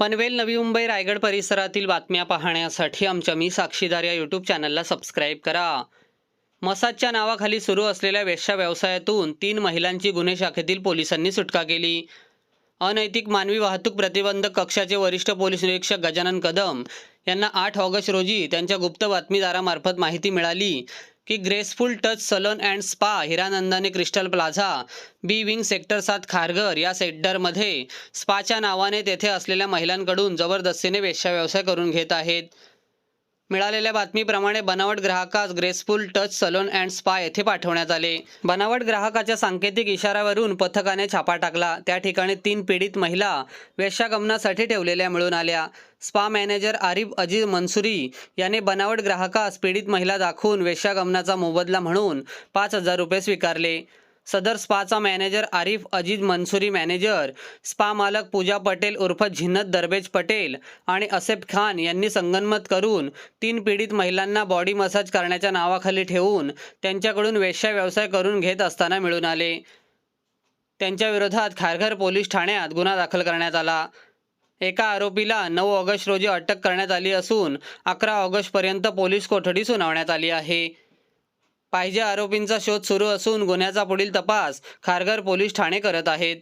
पनवेल, नवी मुंबई, रायगड परिसरातील बातम्या पाहण्यासाठी आमच्या मी साक्षीदार या यूट्यूब चॅनलला सबस्क्राईब करा. मसाजच्या नावाखाली सुरू असलेल्या वेश्या व्यवसायातून 3 महिलांची गुन्हे शाखेतील पोलिसांनी सुटका केली. अनैतिक मानवी वाहतूक प्रतिबंधक कक्षाचे वरिष्ठ पोलीस निरीक्षक गजानन कदम यांना 8 ऑगस्ट रोजी त्यांच्या गुप्त बातमीदारामार्फत माहिती मिळाली की graceful touch salon and spa, Hiranandani crystal plaza, B wing sector 7 Kharghar या सेक्टरमध्ये स्पाच्या नावाने तेथे असलेल्या महिलांकडून जबरदस्तीने वेश्या व्यवसाय करून घेत आहेत. मिळालेल्या बातमीप्रमाणे बनावट ग्राहकास graceful touch salon and spa येथे पाठवण्यात आले. बनावट ग्राहकाच्या सांकेतिक इशाऱ्यावरून पथकाने छापा टाकला. त्या ठिकाणी 3 पीडित महिला वेश्यागमनासाठी ठेवलेल्या मिळून आल्या. स्पा मॅनेजर आरिफ अजीज मंसुरी याने बनावट ग्राहकास पीडित महिला दाखवून वेश्यागमनाचा मोबदला म्हणून 5,000 रुपये स्वीकारले. सदर स्पाचा manager Arif Aziz Mansuri, manager spa मालक पूजा पटेल उर्फ झिन्नत दरवेज पटेल आणि असेफ खान यांनी संगनमत करून 3 पीडित महिलांना बॉडी मसाज करण्याच्या नावाखाली ठेवून त्यांच्याकडून वेश्या व्यवसाय करून घेत असताना मिळून आले. त्यांच्या विरोधात खारघर पोलीस ठाण्यात गुन्हा दाखल करण्यात आला. एका आरोपीला 9 ऑगस्ट रोजी अटक करण्यात आली असून 11 ऑगस्टपर्यंत पोलीस कोठडी सुनावण्यात आली आहे. पाहिजे आरोपींचा शोध सुरू असून गुन्ह्याचा पुढील तपास खारघर पोलीस ठाणे करत आहेत.